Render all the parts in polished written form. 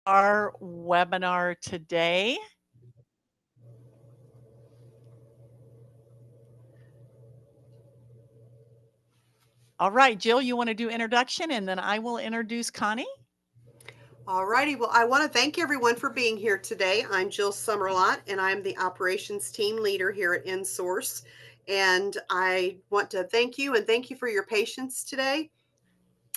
our webinar today. All right, Jill, you want to do introduction and then I will introduce Connie? Alrighty, well, I want to thank everyone for being here today. I'm Jill Summerlot, and I'm the operations team leader here at InSource. And I want to thank you and thank you for your patience today.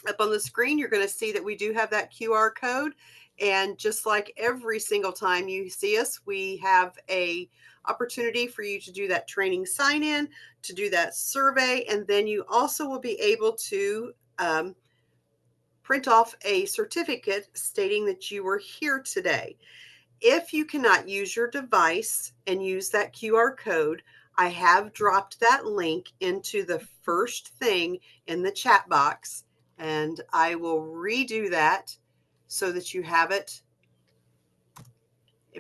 Up on the screen, you're going to see that we do have that QR code. And just like every single time you see us, we have a opportunity for you to do that training sign in, to do that survey, and then you also will be able to print off a certificate stating that you were here today. If you cannot use your device and use that QR code, I have dropped that link into the first thing in the chat box, and I will redo that so that you have it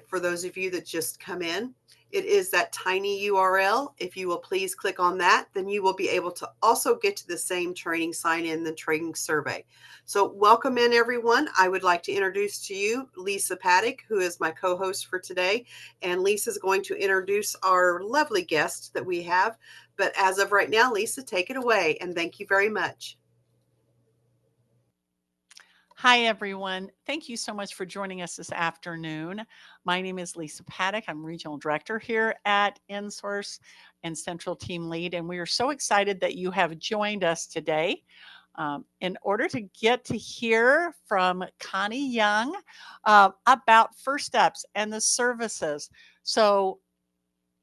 for those of you that just come in. It is that tiny URL. If you will please click on that, then you will be able to also get to the same training sign in, the training survey. So welcome in everyone. I would like to introduce to you Lisa Paddock, who is my co-host for today. And Lisa is going to introduce our lovely guest that we have. But as of right now, Lisa, take it away. And thank you very much. Hi, everyone. Thank you so much for joining us this afternoon. My name is Lisa Paddock. I'm Regional Director here at InSource and Central Team Lead, and we are so excited that you have joined us today. In order to get to hear from Connie Young about First Steps and the services. So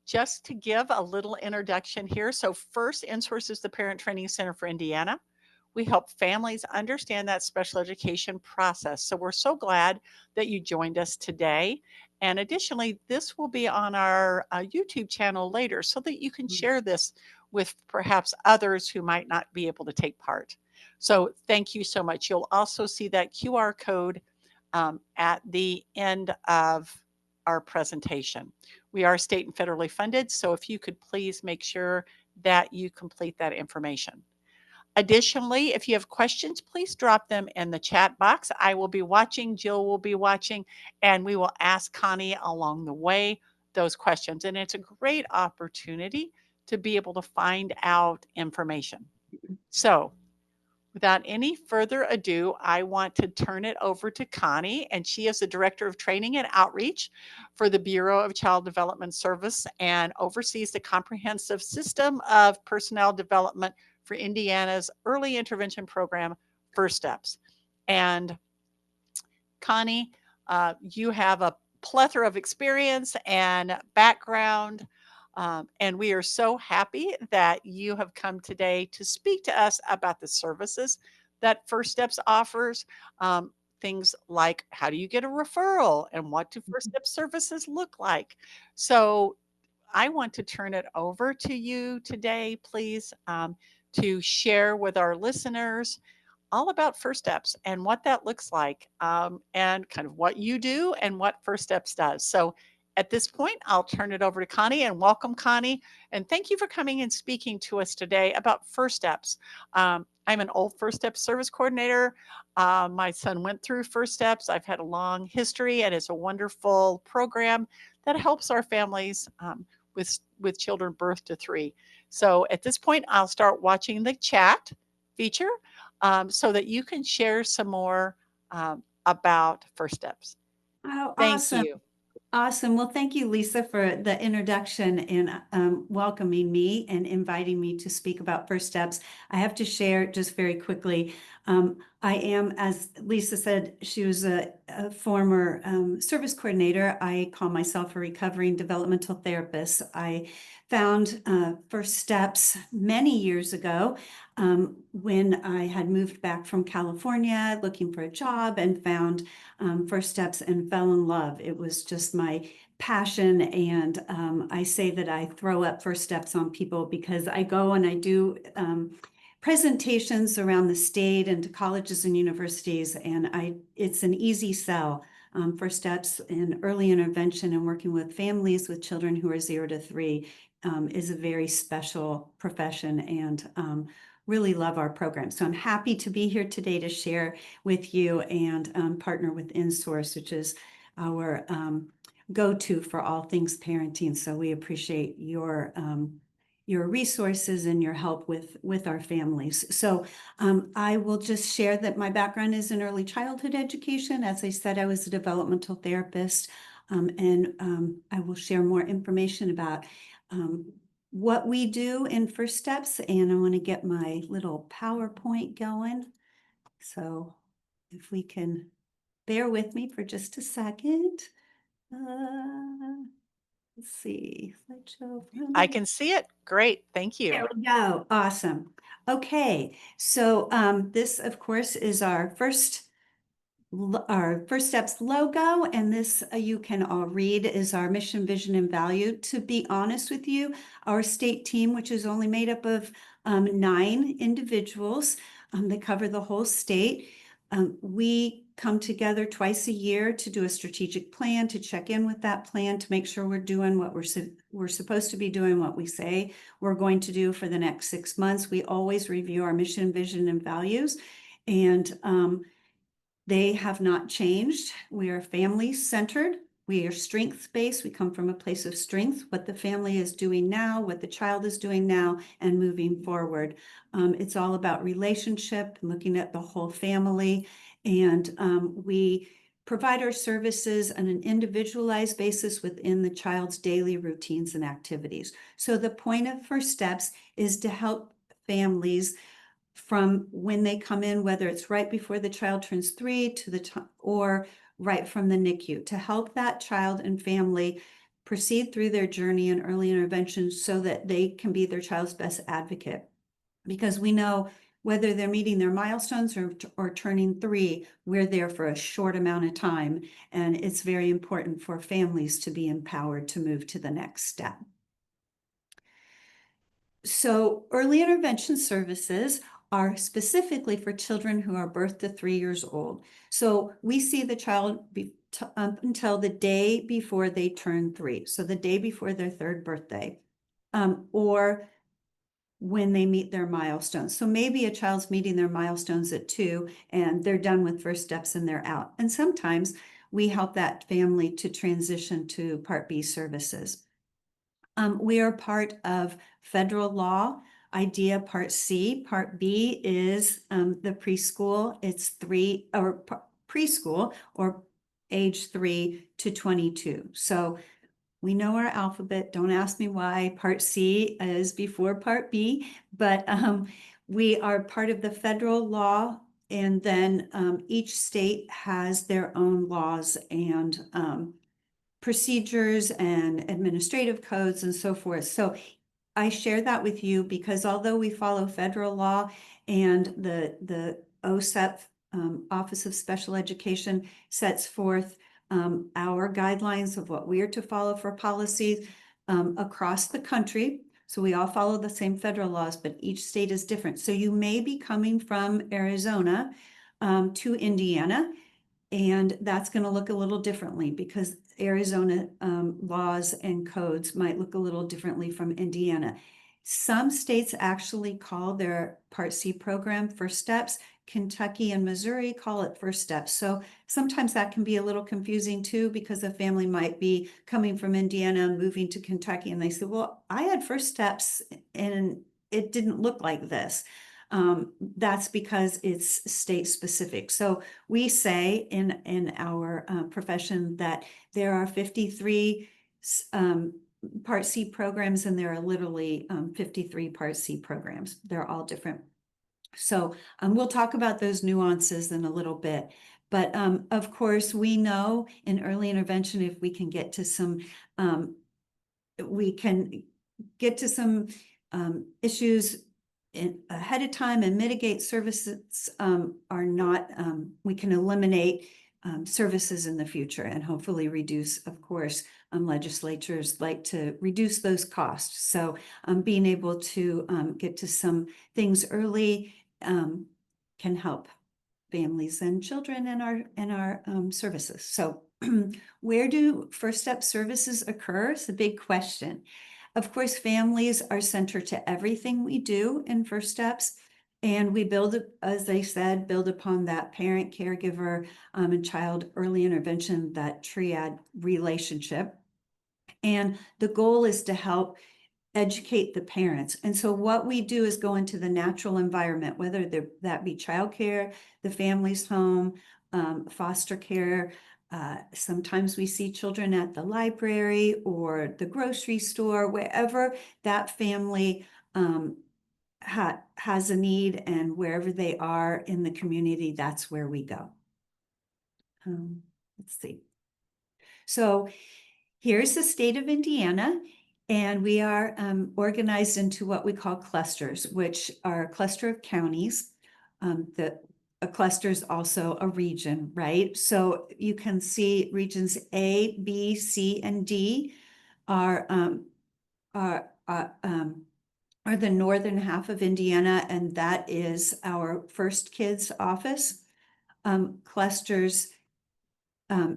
just to give a little introduction here. So first, InSource is the Parent Training Center for Indiana. We help families understand that special education process. So we're so glad that you joined us today. And additionally, this will be on our YouTube channel later so that you can share this with perhaps others who might not be able to take part. So thank you so much. You'll also see that QR code at the end of our presentation. We are state and federally funded, so if you could please make sure that you complete that information. Additionally, if you have questions, please drop them in the chat box. I will be watching, Jill will be watching, and we will ask Connie along the way those questions. And it's a great opportunity to be able to find out information. So without any further ado, I want to turn it over to Connie, and she is the Director of Training and Outreach for the Bureau of Child Development Service and oversees the comprehensive system of personnel development for Indiana's early intervention program, First Steps. And Connie, you have a plethora of experience and background. And we are so happy that you have come today to speak to us about the services that First Steps offers. Things like how do you get a referral and what do First Steps services look like? So I want to turn it over to you today, please, to share with our listeners all about First Steps and what that looks like, and kind of what you do and what First Steps does. So at this point, I'll turn it over to Connie, and welcome, Connie. And thank you for coming and speaking to us today about First Steps. I'm an old First Steps service coordinator. My son went through First Steps. I've had a long history, and it's a wonderful program that helps our families with children birth to 3. So at this point, I'll start watching the chat feature so that you can share some more about First Steps. Oh, Thank awesome. you. Awesome. Well, thank you, Lisa, for the introduction and welcoming me and inviting me to speak about First Steps. I have to share just very quickly. I am, as Lisa said, she was a former service coordinator. I call myself a recovering developmental therapist. I found First Steps many years ago when I had moved back from California looking for a job and found First Steps and fell in love. It was just my passion, and I say that I throw up First Steps on people because I go and I do presentations around the state and to colleges and universities, and it's an easy sell. First Steps in early intervention and working with families with children who are 0 to 3 is a very special profession, and really love our program. So I'm happy to be here today to share with you and partner with InSource, which is our go-to for all things parenting. So we appreciate your resources and your help with our families. So I will just share that my background is in early childhood education. As I said, I was a developmental therapist, and I will share more information about what we do in First Steps. And I want to get my little PowerPoint going. So if we can bear with me for just a second. Let's see, slideshow. I can see it. Great. Thank you. There we go. Awesome. Okay, so this, of course, is our First Steps logo, and this you can all read is our mission, vision, and value. To be honest with you, our state team, which is only made up of 9 individuals that cover the whole state, we come together twice a year to do a strategic plan, to check in with that plan, to make sure we're doing what we're supposed to be doing, what we say we're going to do for the next 6 months. We always review our mission, vision, and values, and they have not changed. We are family-centered. We are strengths-based. We come from a place of strength, what the family is doing now, what the child is doing now, and moving forward. It's all about relationship, looking at the whole family, and we provide our services on an individualized basis within the child's daily routines and activities. So the point of First Steps is to help families from when they come in, whether it's right before the child turns 3 to the time, or right from the NICU, to help that child and family proceed through their journey in early intervention so that they can be their child's best advocate. Because we know whether they're meeting their milestones or turning 3, we're there for a short amount of time. And it's very important for families to be empowered to move to the next step. So early intervention services are specifically for children who are birth to 3 years old. So we see the child up until the day before they turn 3, so the day before their 3rd birthday, or when they meet their milestones. So maybe a child's meeting their milestones at 2 and they're done with First Steps and they're out. And sometimes we help that family to transition to Part B services. We are part of federal law, IDEA Part C. Part B is the preschool. It's preschool or age 3 to 22. So we know our alphabet. Don't ask me why Part C is before Part B, but we are part of the federal law, and then each state has their own laws and procedures and administrative codes and so forth. So I share that with you because although we follow federal law and the OSEP, Office of Special Education, sets forth our guidelines of what we are to follow for policies across the country. So we all follow the same federal laws, but each state is different. So you may be coming from Arizona to Indiana, and that's going to look a little differently because Arizona laws and codes might look a little differently from Indiana. Some states actually call their Part C program First Steps. Kentucky and Missouri call it First Steps. So sometimes that can be a little confusing too, because a family might be coming from Indiana, moving to Kentucky, and they say, well, I had First Steps and it didn't look like this. That's because it's state specific. So we say in our profession that there are 53 Part C programs, and there are literally 53 Part C programs. They're all different. So we'll talk about those nuances in a little bit. But of course, we know in early intervention, if we can get to some, issues ahead of time and mitigate services are not, we can eliminate services in the future and hopefully reduce, of course, legislatures like to reduce those costs. So being able to get to some things early can help families and children in our services. So where do First Step services occur? It's a big question. Of course, families are central to everything we do in First Steps. And we build, as I said, build upon that parent, caregiver, and child early intervention, that triad relationship. And the goal is to help educate the parents. And so what we do is go into the natural environment, whether that be childcare, the family's home, foster care. Sometimes we see children at the library or the grocery store, wherever that family has a need, and wherever they are in the community, that's where we go. Let's see. So here's the state of Indiana, and we are organized into what we call clusters, which are a cluster of counties. A cluster is also a region, right? So you can see regions A, B, C, and D are are uh, um, are the northern half of Indiana, and that is our First Kids office. Clusters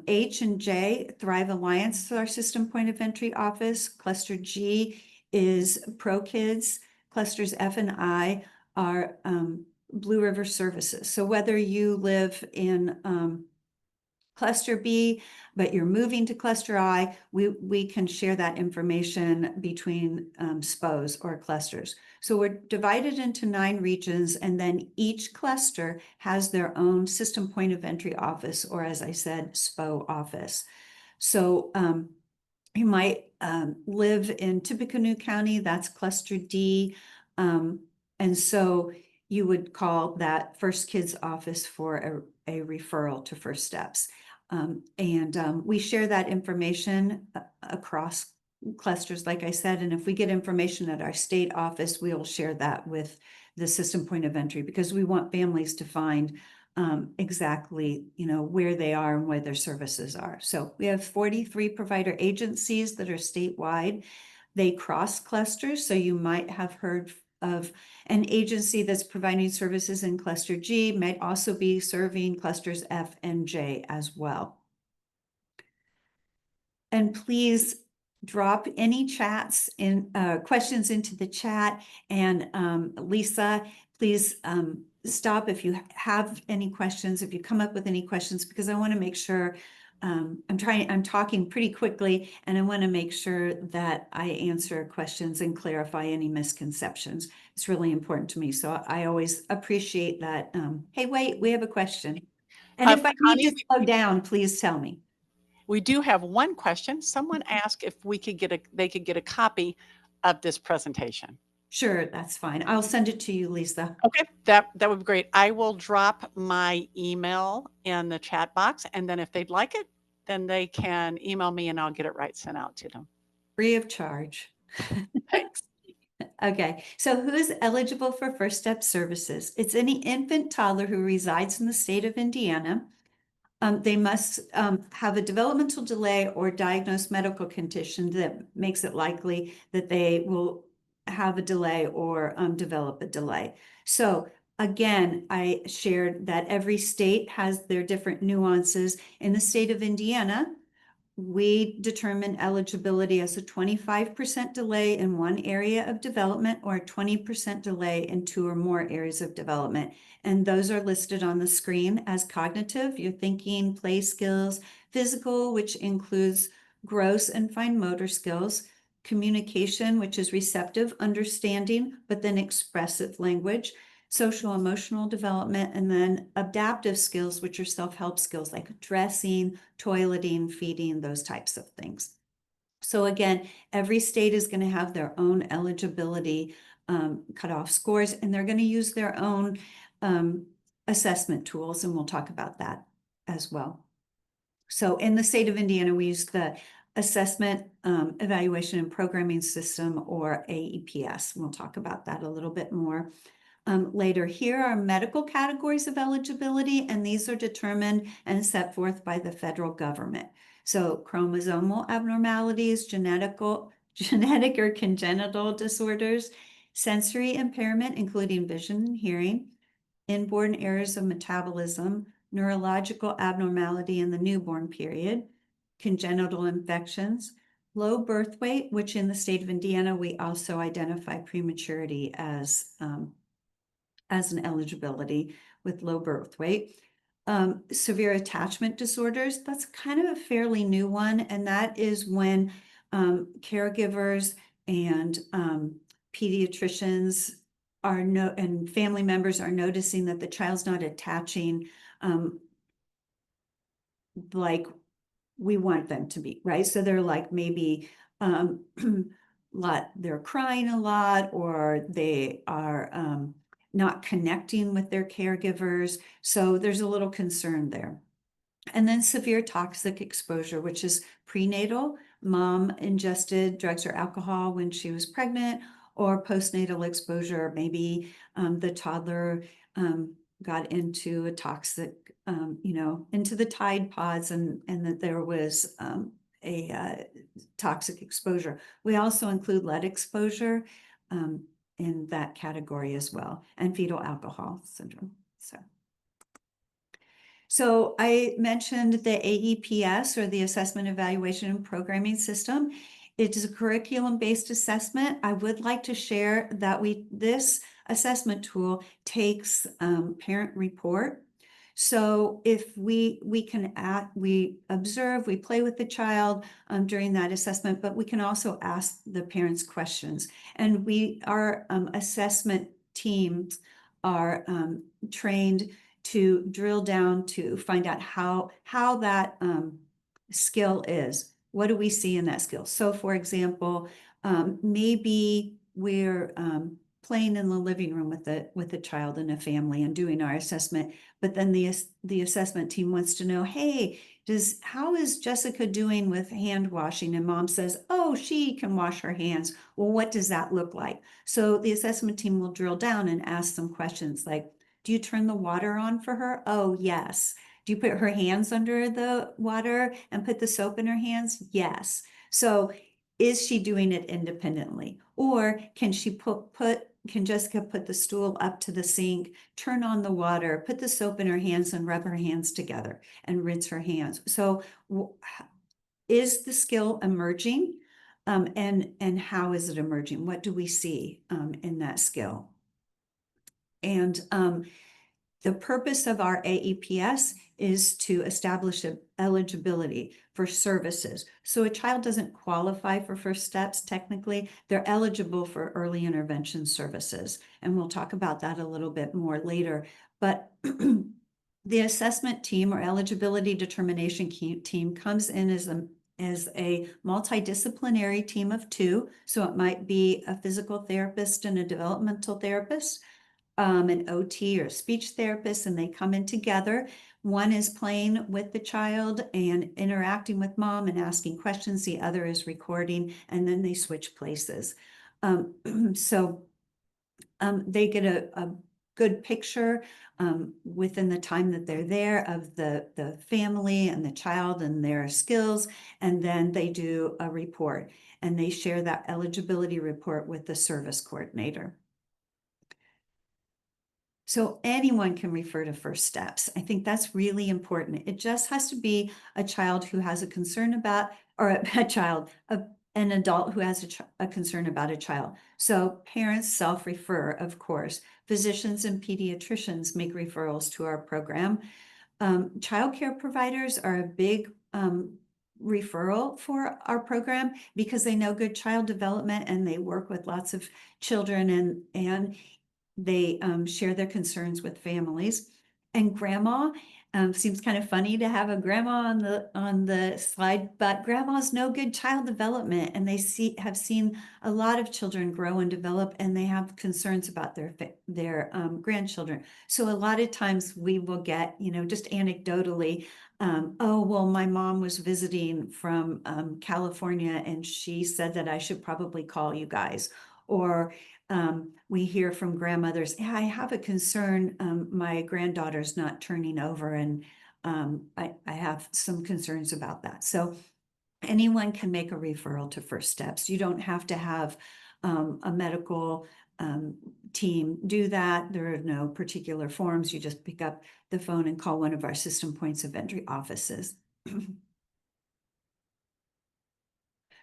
H and J, Thrive Alliance is our system point of entry office. Cluster G is Pro Kids. Clusters F and I are Blue River Services. So whether you live in Cluster B, but you're moving to Cluster I, we can share that information between SPOs or clusters. So we're divided into 9 regions, and then each cluster has their own system point of entry office, or as I said, SPO office. So you might live in Tippecanoe County, that's Cluster D. And so you would call that First Kids office for a referral to First Steps. We share that information across clusters, like I said, and if we get information at our state office, we'll share that with the system point of entry, because we want families to find exactly, where they are and where their services are. So we have 43 provider agencies that are statewide. They cross clusters, so you might have heard of an agency that's providing services in cluster G, might also be serving clusters F and J as well. And please drop any chats in questions into the chat. And Lisa, please stop if you have any questions, if you come up with any questions, because I want to make sure I'm talking pretty quickly, and I want to make sure that I answer questions and clarify any misconceptions. It's really important to me. So I always appreciate that. Hey, wait, we have a question. And if I need Connie, to slow down, please tell me. we do have one question. Someone asked if they could get a copy of this presentation. Sure, that's fine. I'll send it to you, Lisa. Okay, that would be great. I will drop my email in the chat box, and then if they'd like it, then they can email me and I'll get it right sent out to them. Free of charge. Thanks. Okay, so who is eligible for First Step services? It's any infant toddler who resides in the state of Indiana. They must have a developmental delay or diagnosed medical condition that makes it likely that they will have a delay or develop a delay. So again, I shared that every state has their different nuances. In the state of Indiana, we determine eligibility as a 25% delay in one area of development or a 20% delay in 2 or more areas of development. And those are listed on the screen as cognitive, your thinking, play skills, physical, which includes gross and fine motor skills, communication, which is receptive, understanding, but then expressive language, social emotional development, and then adaptive skills, which are self-help skills like dressing, toileting, feeding, those types of things. So again, every state is going to have their own eligibility cutoff scores, and they're going to use their own assessment tools, and we'll talk about that as well. So in the state of Indiana, we use the Assessment, Evaluation and Programming System, or AEPS. We'll talk about that a little bit more later. Here are medical categories of eligibility, and these are determined and set forth by the federal government. So chromosomal abnormalities, genetic or congenital disorders, sensory impairment, including vision and hearing, inborn errors of metabolism, neurological abnormality in the newborn period, congenital infections, low birth weight, which in the state of Indiana, we also identify prematurity as as an eligibility with low birth weight. Severe attachment disorders, that's kind of a fairly new one, and that is when caregivers and pediatricians and family members are noticing that the child's not attaching like we want them to be, right? So they're like maybe they're crying a lot, or they are not connecting with their caregivers. So there's a little concern there. And then severe toxic exposure, which is prenatal. Mom ingested drugs or alcohol when she was pregnant, or postnatal exposure. Maybe the toddler got into a toxic, into the Tide Pods, and that there was a toxic exposure. We also include lead exposure in that category as well, and fetal alcohol syndrome. So I mentioned the AEPS, or the Assessment, Evaluation, and Programming System. It is a curriculum-based assessment. I would like to share that this assessment tool takes parent report. So if we observe, we play with the child during that assessment, but we can also ask the parents questions. And our assessment teams are trained to drill down to find out how that skill is. What do we see in that skill? So for example, maybe we're playing in the living room with a child and a family and doing our assessment, but then the assessment team wants to know, hey, how is Jessica doing with hand washing? And mom says, oh, she can wash her hands. Well, what does that look like? So the assessment team will drill down and ask some questions like, do you turn the water on for her? Oh, yes. Do you put her hands under the water and put the soap in her hands? Yes. So is she doing it independently? Or can Jessica put the stool up to the sink, turn on the water, put the soap in her hands, and rub her hands together and rinse her hands? So is the skill emerging? And how is it emerging? What do we see in that skill? And the purpose of our AEPS is to establish eligibility for services. So a child doesn't qualify for First Steps technically, they're eligible for early intervention services. And we'll talk about that a little bit more later. But the assessment team, or eligibility determination team, comes in as a multidisciplinary team of two. So it might be a physical therapist and a developmental therapist, an OT or a speech therapist, and they come in together. One is playing with the child and interacting with mom and asking questions. The other is recording, and then they switch places. So they get a good picture within the time that they're there of the family and the child and their skills, and then they do a report, and they share that eligibility report with the service coordinator. So anyone can refer to First Steps. I think that's really important. It just has to be a child who has a concern about, or an adult who has a concern about a child. So parents self-refer, of course. Physicians and pediatricians make referrals to our program. Childcare providers are a big referral for our program because they know good child development, and they work with lots of children, and they share their concerns with families. And grandma, seems kind of funny to have a grandma on the slide, but grandmas know good child development, and they have seen a lot of children grow and develop, and they have concerns about their grandchildren. So a lot of times we will get, just anecdotally, oh, well, my mom was visiting from California, and she said that I should probably call you guys. Or we hear from grandmothers, yeah, I have a concern. My granddaughter's not turning over, and I have some concerns about that. So anyone can make a referral to First Steps. You don't have to have a medical team do that. There are no particular forms. You just pick up the phone and call one of our system points of entry offices.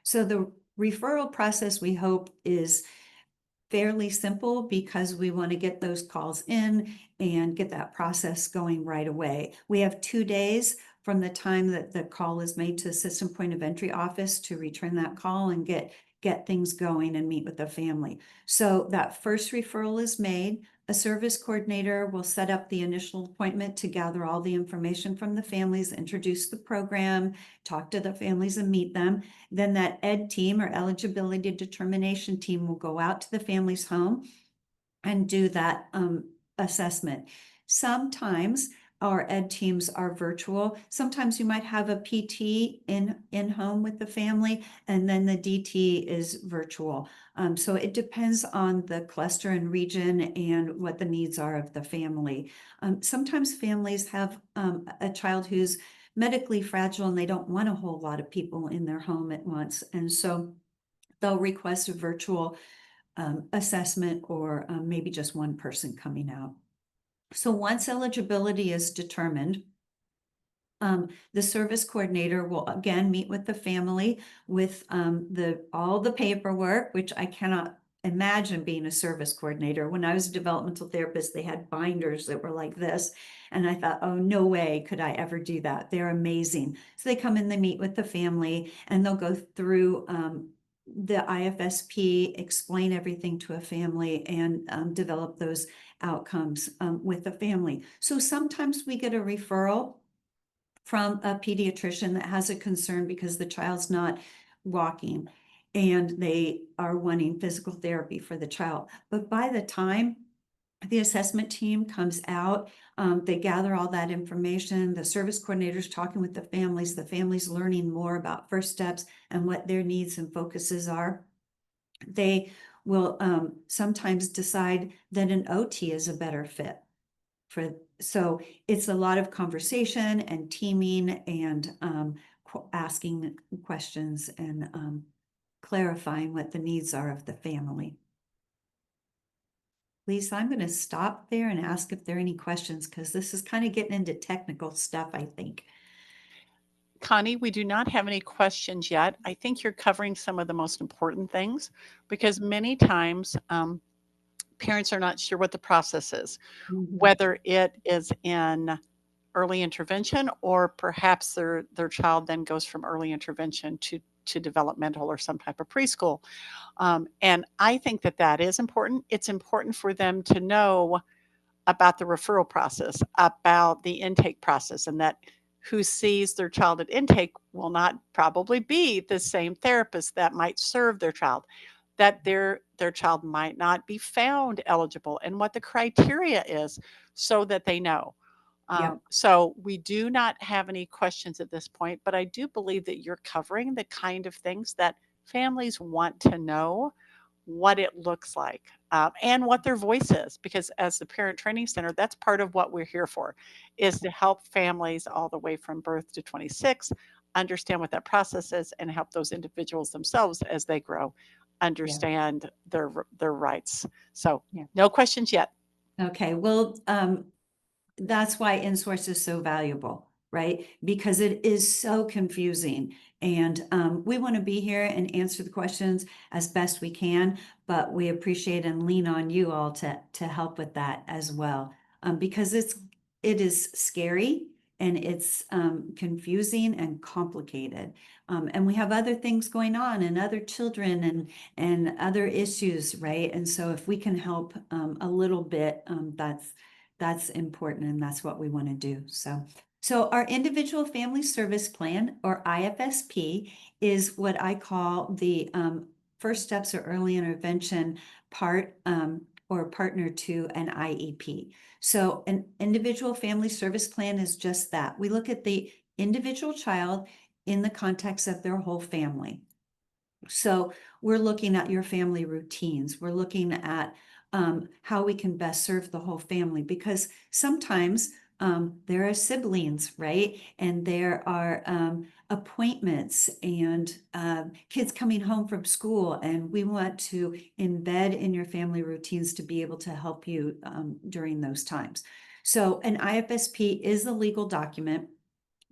So the referral process, we hope, is fairly simple because we want to get those calls in and get that process going right away. We have 2 days from the time that the call is made to the system point of entry office to return that call and get things going and meet with the family. So that first referral is made. A service coordinator will set up the initial appointment to gather all the information from the families, introduce the program, talk to the families and meet them. Then that ed team or eligibility determination team will go out to the family's home and do that assessment. Sometimes our ed teams are virtual. Sometimes you might have a PT in home with the family, and then the DT is virtual. So it depends on the cluster and region and what the needs are of the family. Sometimes families have a child who's medically fragile and they don't want a whole lot of people in their home at once. And so they'll request a virtual assessment or maybe just one person coming out. So once eligibility is determined, the service coordinator will again meet with the family with all the paperwork, which I cannot imagine being a service coordinator. When I was a developmental therapist, they had binders that were like this. And I thought, oh, no way could I ever do that. They're amazing. So they come in, they meet with the family, and they'll go through the IFSP, explain everything to a family, and develop those outcomes with the family. So sometimes we get a referral from a pediatrician that has a concern because the child's not walking and they are wanting physical therapy for the child. But by the time the assessment team comes out, they gather all that information, the service coordinators talking with the families learning more about first steps and what their needs and focuses are. They will sometimes decide that an OT is a better fit for, so it's a lot of conversation and teaming and asking questions and clarifying what the needs are of the family. Lisa, I'm going to stop there and ask if there are any questions because this is kind of getting into technical stuff, I think. Connie, we do not have any questions yet. I think you're covering some of the most important things because many times parents are not sure what the process is, whether it is in early intervention or perhaps their child then goes from early intervention to developmental or some type of preschool. And I think that that is important. It's important for them to know about the referral process, about the intake process, and that who sees their child at intake will not probably be the same therapist that might serve their child, that their child might not be found eligible, and what the criteria is so that they know. Yep. So we do not have any questions at this point, but I do believe that you're covering the kind of things that families want to know what it looks like and what their voice is, because as the Parent Training Center, that's part of what we're here for, is to help families all the way from birth to 26 understand what that process is and help those individuals themselves as they grow understand their rights. So Yeah. no questions yet. Okay, well, that's why InSource is so valuable, right? Because it is so confusing. And we want to be here and answer the questions as best we can, but we appreciate and lean on you all to help with that as well. Because it is scary and it's confusing and complicated. And we have other things going on and other children and other issues, right? And so if we can help a little bit, that's important and that's what we want to do. So our individual family service plan, or IFSP, is what I call the first steps or early intervention part or partner to an IEP. So an individual family service plan is just that. We look at the individual child in the context of their whole family. So we're looking at your family routines. We're looking at how we can best serve the whole family, because sometimes there are siblings, right? And there are appointments and kids coming home from school, and we want to embed in your family routines to be able to help you during those times. So an IFSP is a legal document,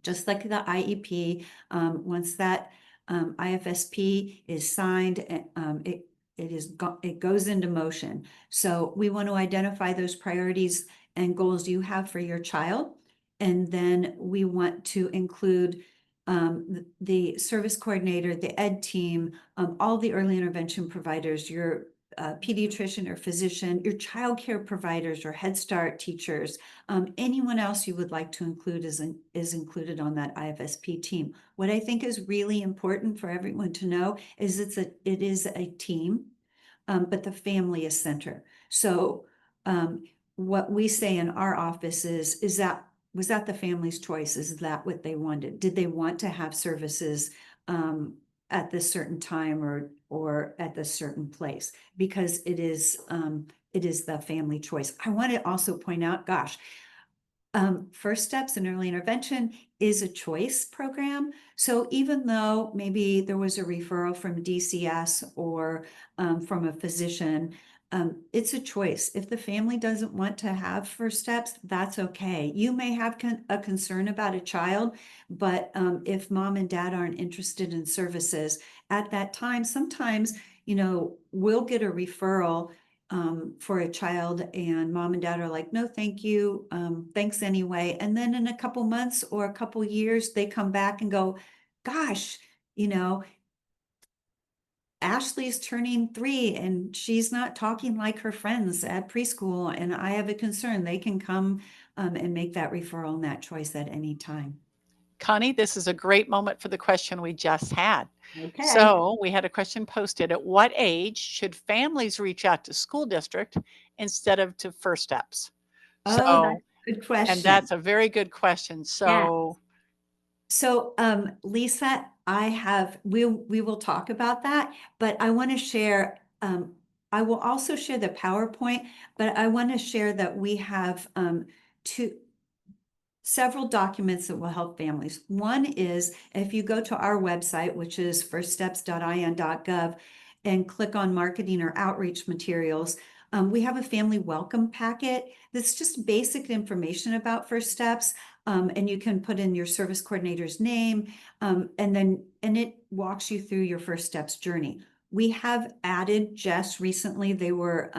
just like the IEP. Once that IFSP is signed, it goes into motion. So we want to identify those priorities and goals you have for your child. And then we want to include the service coordinator, the ed team, all the early intervention providers, your pediatrician or physician, your childcare providers or Head Start teachers, anyone else you would like to include is included on that IFSP team. What I think is really important for everyone to know is it is a team, but the family is center. So what we say in our office is that was that the family's choice? Is that what they wanted? Did they want to have services at this certain time or at this certain place? Because it is the family choice. I want to also point out, gosh, First Steps in Early Intervention is a choice program. So even though maybe there was a referral from DCS or from a physician, it's a choice. If the family doesn't want to have First Steps, that's okay. You may have a concern about a child, but if mom and dad aren't interested in services at that time, sometimes, we'll get a referral for a child and mom and dad are like, no, thank you. Thanks anyway. And then in a couple months or a couple years, they come back and go, gosh, Ashley's turning 3 and she's not talking like her friends at preschool. And I have a concern. They can come and make that referral and that choice at any time. Connie, this is a great moment for the question we just had. Okay. So we had a question posted. At what age should families reach out to school district instead of to First Steps? Oh, that's So, a good question. and that's a very good question. So, So, Lisa, we will talk about that, but I want to share, I will also share the PowerPoint, but I want to share that we have several documents that will help families. One is if you go to our website, which is firststeps.in.gov, and click on marketing or outreach materials, we have a family welcome packet that's just basic information about First Steps. And you can put in your service coordinator's name, and it walks you through your First Steps journey. We have added just recently, they were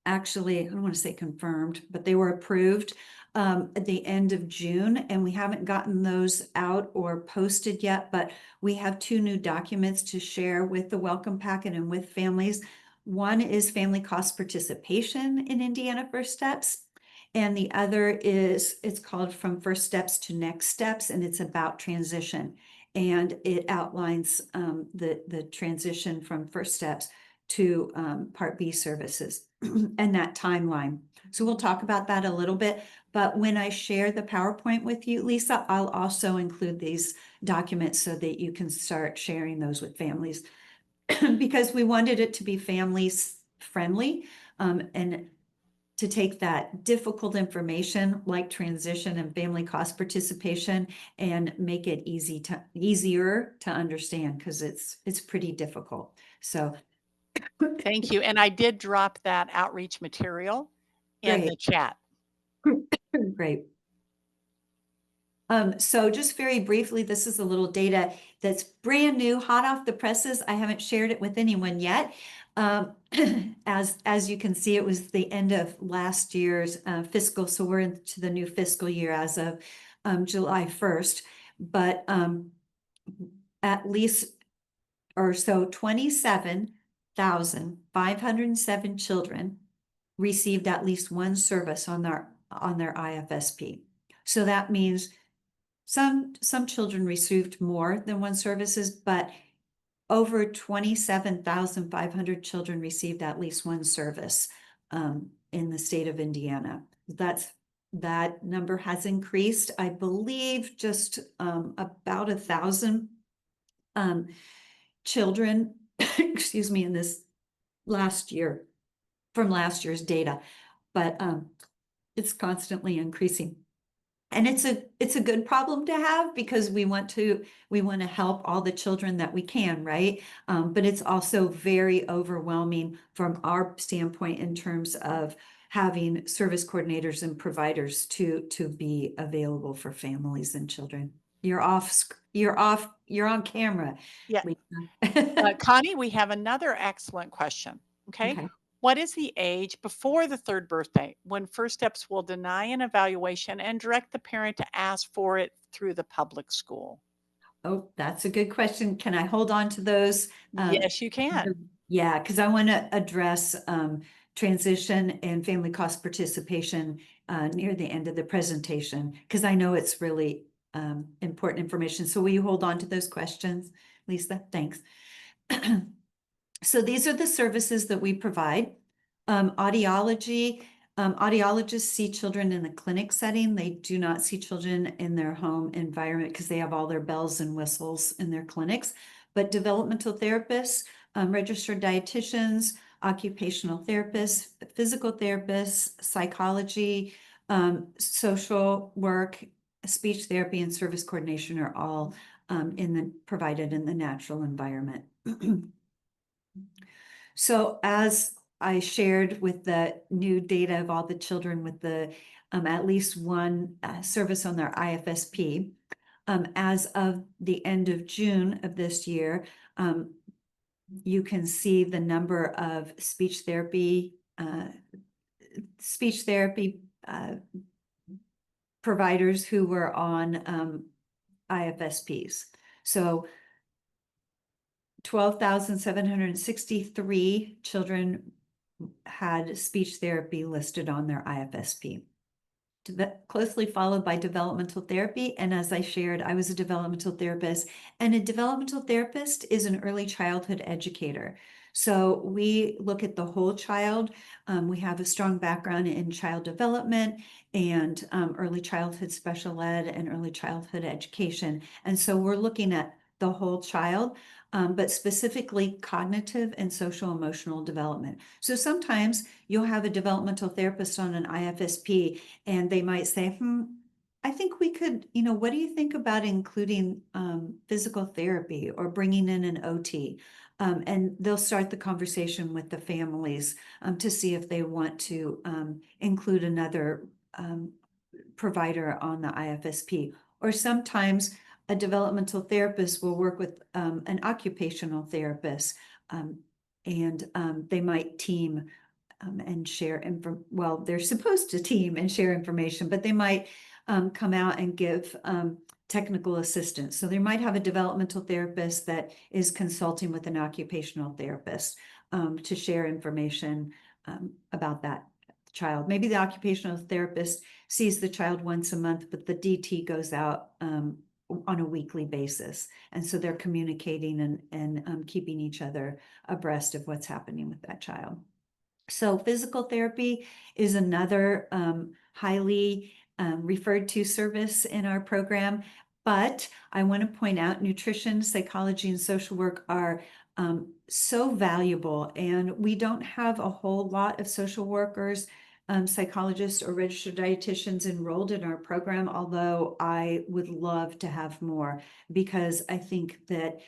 actually, I don't want to say confirmed, but they were approved at the end of June, and we haven't gotten those out or posted yet, but we have 2 new documents to share with the welcome packet and with families. One is family cost participation in Indiana First Steps, and the other is, it's called From First Steps to Next Steps, and it's about transition. And it outlines the transition from First Steps to Part B services and that timeline. So we'll talk about that a little bit, but when I share the PowerPoint with you, Lisa, I'll also include these documents so that you can start sharing those with families because we wanted it to be families friendly and to take that difficult information like transition and family cost participation and make it easier to understand because it's pretty difficult. So thank you. And I did drop that outreach material in the chat. Great. So just very briefly, this is a little data that's brand new, hot off the presses. I haven't shared it with anyone yet. As you can see, it was the end of last year's fiscal, so we're into the new fiscal year as of July 1st. But at least, or so 27,507 children received at least one service on their IFSP. So that means some children received more than one services, but over 27,500 children received at least one service in the state of Indiana. That number has increased, I believe, just about 1,000 children, excuse me, in this last year, from last year's data, but it's constantly increasing. And it's a good problem to have because we want to help all the children that we can, right? But it's also very overwhelming from our standpoint in terms of having service coordinators and providers to be available for families and children. You're you're on camera, Yeah. Lisa. Connie, we have another excellent question. Okay. Okay. What is the age before the third birthday when First Steps will deny an evaluation and direct the parent to ask for it through the public school? Oh, that's a good question. Can I hold on to those? Yes, you can. Yeah, because I want to address transition and family cost participation near the end of the presentation, because I know it's really important information. So will you hold on to those questions, Lisa? Thanks. So these are the services that we provide. Audiology, audiologists see children in the clinic setting. They do not see children in their home environment because they have all their bells and whistles in their clinics. But developmental therapists, registered dietitians, occupational therapists, physical therapists, psychology, social work, speech therapy, and service coordination are all provided in the natural environment. So as I shared with the new data of all the children with the at least one service on their IFSP, as of the end of June of this year, you can see the number of speech therapy providers who were on IFSPs. So 12,763 children had speech therapy listed on their IFSP. Closely followed by developmental therapy. And as I shared, I was a developmental therapist, and a developmental therapist is an early childhood educator. So we look at the whole child. We have a strong background in child development and early childhood special ed and early childhood education. And so we're looking at the whole child, but specifically cognitive and social emotional development. So sometimes you'll have a developmental therapist on an IFSP and they might say, I think we could, what do you think about including physical therapy or bringing in an OT? And they'll start the conversation with the families to see if they want to include another provider on the IFSP. Or sometimes a developmental therapist will work with an occupational therapist, and they might team and share well, they're supposed to team and share information, but they might come out and give technical assistance. So they might have a developmental therapist that is consulting with an occupational therapist to share information about that child. Maybe the occupational therapist sees the child once a month, but the DT goes out on a weekly basis. And so they're communicating and keeping each other abreast of what's happening with that child. So physical therapy is another highly referred to service in our program. But I want to point out nutrition, psychology, and social work are so valuable. And we don't have a whole lot of social workers, psychologists, or registered dietitians enrolled in our program, although I would love to have more, because I think that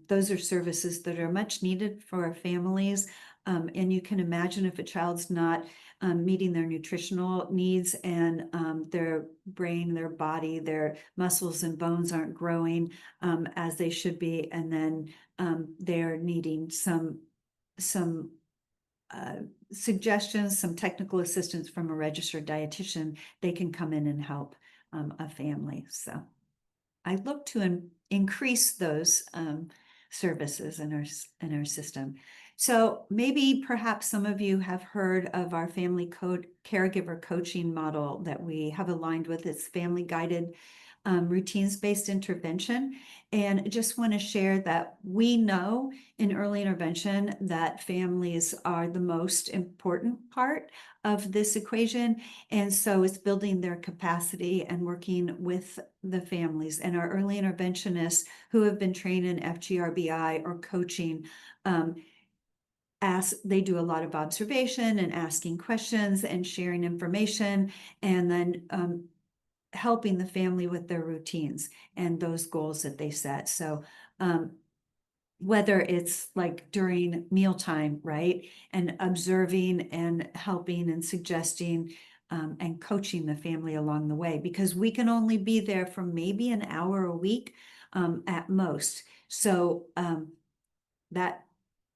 those are services that are much needed for our families. And you can imagine if a child's not meeting their nutritional needs and their brain, their body, their muscles and bones aren't growing as they should be, and then they're needing some suggestions, some technical assistance from a registered dietitian, they can come in and help a family. So I look to increase those services in our system. So maybe perhaps some of you have heard of our family caregiver coaching model that we have aligned with. It's family guided routines-based intervention. And just want to share that we know in early intervention that families are the most important part of this equation. And so it's building their capacity and working with the families. And our early interventionists who have been trained in FGRBI or coaching, they do a lot of observation and asking questions and sharing information, and then helping the family with their routines and those goals that they set. So whether it's like during mealtime, right, and observing and helping and suggesting and coaching the family along the way, because we can only be there for maybe an hour a week at most. So that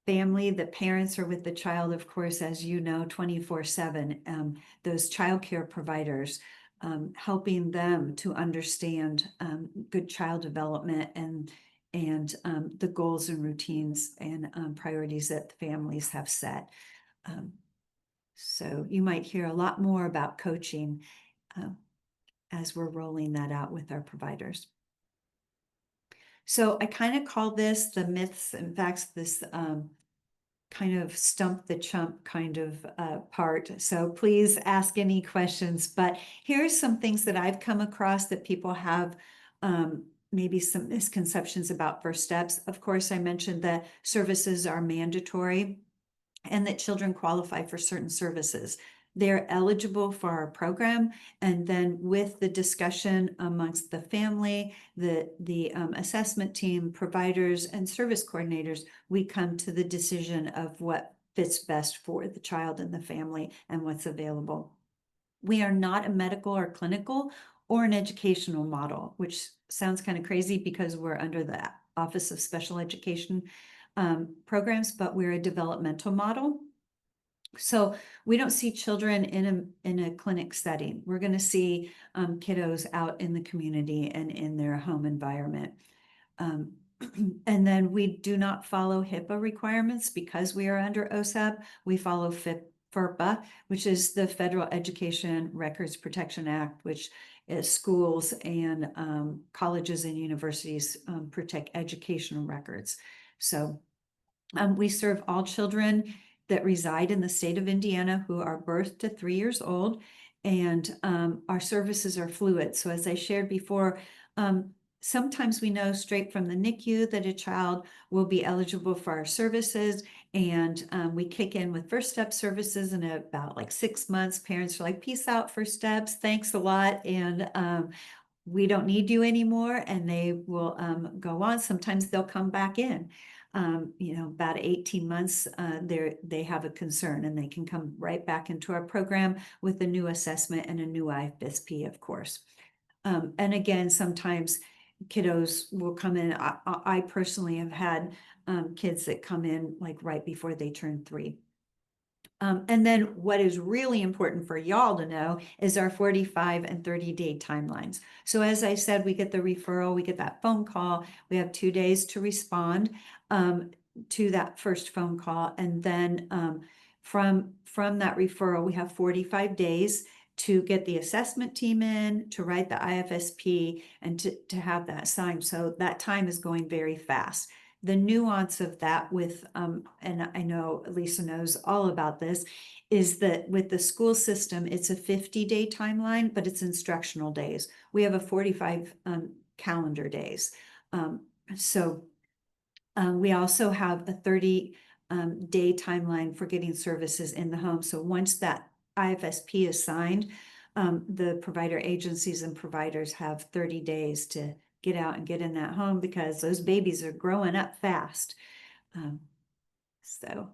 family, the parents are with the child, of course, as you know, 24/7. Those childcare providers, helping them to understand good child development and the goals and routines and priorities that the families have set. So you might hear a lot more about coaching as we're rolling that out with our providers. So I kind of call this the myths and facts, this kind of stump the chump kind of part. So please ask any questions, but here's some things that I've come across that people have maybe some misconceptions about first steps. Of course, I mentioned that services are mandatory and that children qualify for certain services. They're eligible for our program, and then with the discussion amongst the family, the assessment team, providers, and service coordinators, we come to the decision of what fits best for the child and the family and what's available. We are not a medical or clinical or an educational model, which sounds kind of crazy because we're under the Office of Special Education programs, but we're a developmental model. So we don't see children in a clinic setting. We're going to see kiddos out in the community and in their home environment. And then we do not follow HIPAA requirements because we are under OSAP. We follow FERPA, which is the Federal Education Records Protection Act, which is schools and colleges and universities protect educational records. So we serve all children that reside in the state of Indiana who are birth to 3 years old, and our services are fluid. So as I shared before, sometimes we know straight from the NICU that a child will be eligible for our services, and we kick in with first step services in about like 6 months. Parents are like, peace out, first steps, thanks a lot, and we don't need you anymore, and they will go on. Sometimes they'll come back in. About 18 months, they have a concern and they can come right back into our program with a new assessment and a new IFSP, of course. And again, sometimes kiddos will come in. I personally have had kids that come in like right before they turn 3. And then what is really important for y'all to know is our 45 and 30-day timelines. So as I said, we get the referral, we get that phone call, we have 2 days to respond to that first phone call. And then from that referral, we have 45 days to get the assessment team in, to write the IFSP, and to have that signed. So that time is going very fast. The nuance of that with, and I know Lisa knows all about this, is that with the school system, it's a 50-day timeline, but it's instructional days. We have a 45 calendar days. So we also have a 30-day timeline for getting services in the home. So once that IFSP is signed, the provider agencies and providers have 30 days to get out and get in that home because those babies are growing up fast. So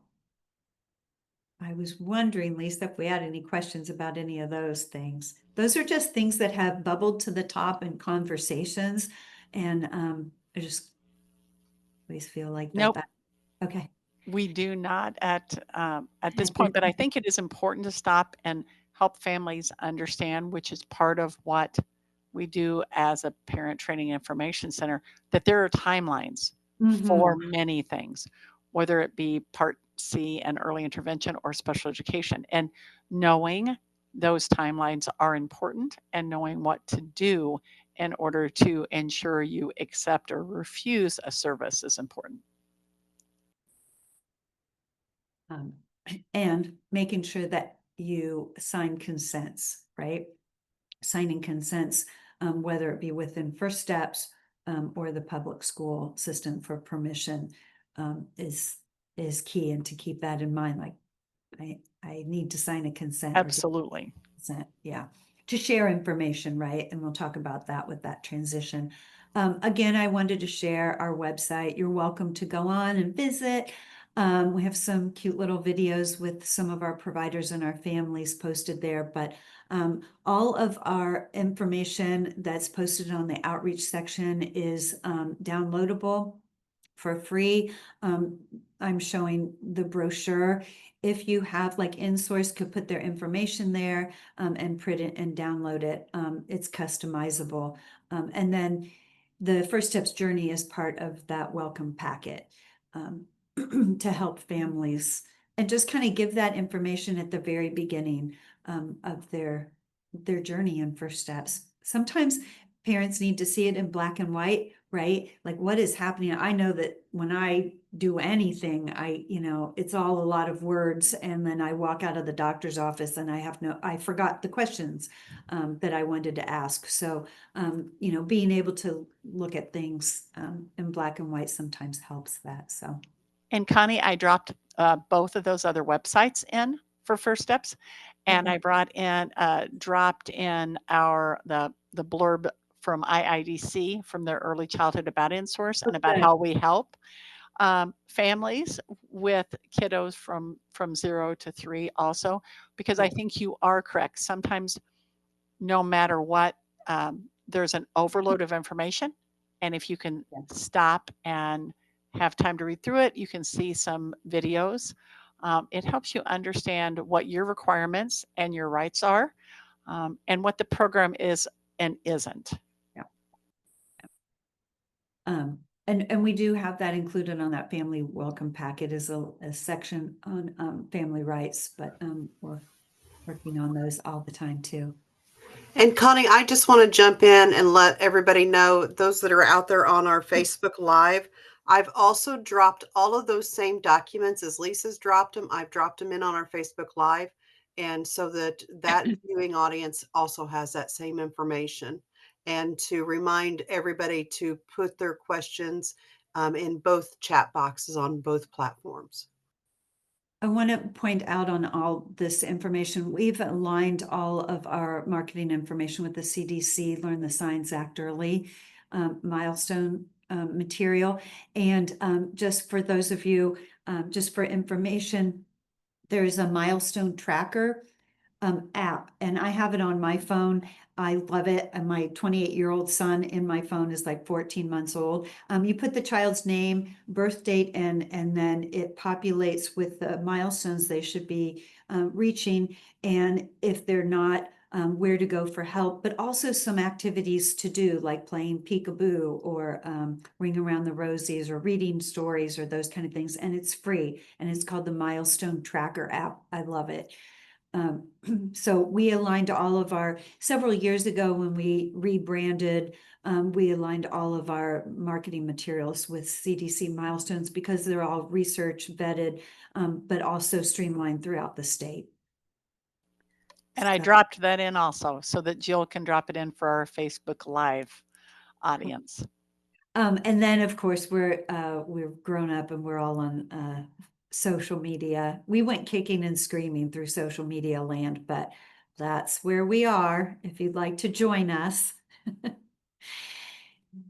I was wondering, Lisa, if we had any questions about any of those things. Those are just things that have bubbled to the top in conversations, and I just always feel like Nope, that. Okay. we do not at this point, but I think it is important to stop and help families understand, which is part of what we do as a parent training information center, that there are timelines for many things, whether it be Part C and early intervention or special education. And knowing those timelines are important, and knowing what to do in order to ensure you accept or refuse a service is important. And making sure that you sign consents, right? Signing consents, whether it be within First Steps or the public school system for permission, is key. And to keep that in mind, like I need to sign a consent. Absolutely. Consent, yeah, to share information, right? And we'll talk about that with that transition. Again, I wanted to share our website. You're welcome to go on and visit. We have some cute little videos with some of our providers and our families posted there, but All of our information that's posted on the outreach section is downloadable for free. I'm showing the brochure. If you have, like, InSource could put their information there and print it and download it. It's customizable. And then the First Steps journey is part of that welcome packet to help families and just kind of give that information at the very beginning of their journey in First Steps. Sometimes parents need to see it in black and white, right? Like, what is happening? I know that when I do anything, it's all a lot of words, and then I walk out of the doctor's office and I forgot the questions that I wanted to ask. So, being able to look at things in black and white sometimes helps that. So. And Connie, I dropped both of those other websites in for First Steps, and I dropped in the blurb from IIDC from their early childhood about InSource and about how we help families with kiddos from 0 to 3 also, because I think you are correct. Sometimes, no matter what, there's an overload of information, and if you can stop and have time to read through it, you can see some videos. It helps you understand what your requirements and your rights are, and what the program is and isn't. And we do have that included on that family welcome packet as a section on family rights, but we're working on those all the time too. And Connie, I just want to jump in and let everybody know, those that are out there on our Facebook Live, I've also dropped all of those same documents as Lisa's dropped them. I've dropped them in on our Facebook Live. And so that viewing audience also has that same information. And to remind everybody to put their questions in both chat boxes on both platforms. I want to point out on all this information, we've aligned all of our marketing information with the CDC Learn the Signs Act Early milestone material. And just for those of you, just for information, there's a milestone tracker app, and I have it on my phone. I love it. And my 28-year-old son in my phone is like 14 months old. You put the child's name, birth date, and then it populates with the milestones they should be reaching. And if they're not, where to go for help, but also some activities to do, like playing peekaboo or ring around the rosies or reading stories or those kind of things. And it's free, and it's called the Milestone Tracker app. I love it. So we aligned all of our, several years ago when we rebranded, we aligned all of our marketing materials with CDC milestones because they're all research vetted, but also streamlined throughout the state. And I dropped that in also so that Jill can drop it in for our Facebook Live audience. And then, of course, we're grown up and we're all on social media. We went kicking and screaming through social media land, but that's where we are if you'd like to join us.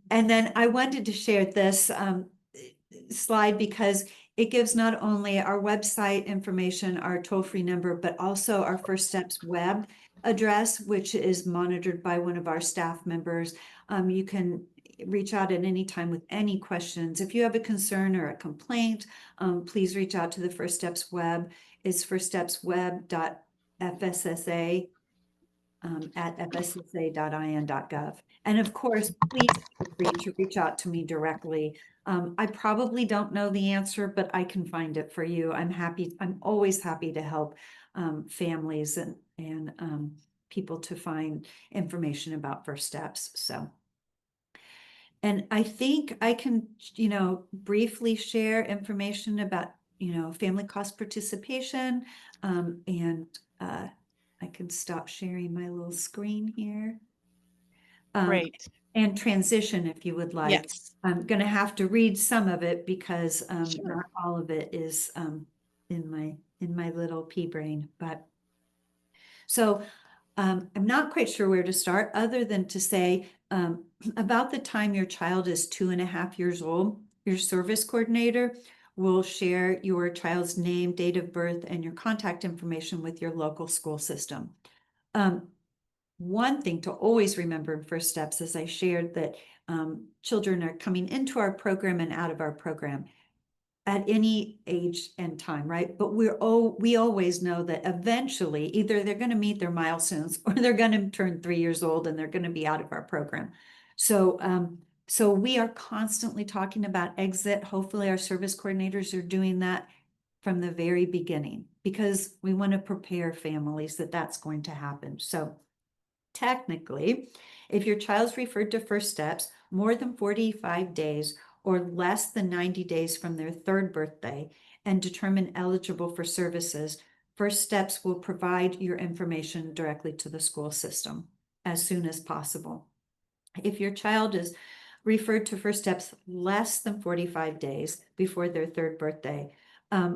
And then I wanted to share this slide because it gives not only our website information, our toll-free number, but also our First Steps web address, which is monitored by one of our staff members. You can reach out at any time with any questions. If you have a concern or a complaint, please reach out to the First Steps web. It's firststepsweb.fssa at fssa.in.gov. And of course, please feel free to reach out to me directly. I probably don't know the answer, but I can find it for you. I'm always happy to help families and people to find information about First Steps. So. And I think I can, briefly share information about, family cost participation. And I can stop sharing my little screen here. Great. And transition if you would like. Yes. I'm going to have to read some of it because Sure. not all of it is in my little pea brain. But so I'm not quite sure where to start other than to say about the time your child is 2.5 years old, your service coordinator will share your child's name, date of birth, and your contact information with your local school system. one thing to always remember in First Steps, as I shared, that children are coming into our program and out of our program at any age and time, right? But we always know that eventually either they're going to meet their milestones or they're going to turn 3 years old and they're going to be out of our program. So we are constantly talking about exit. Hopefully our service coordinators are doing that from the very beginning, because we want to prepare families that that's going to happen. So technically, if your child's referred to First Steps more than 45 days or less than 90 days from their third birthday and determined eligible for services, First Steps will provide your information directly to the school system as soon as possible. If your child is referred to First Steps less than 45 days before their third birthday,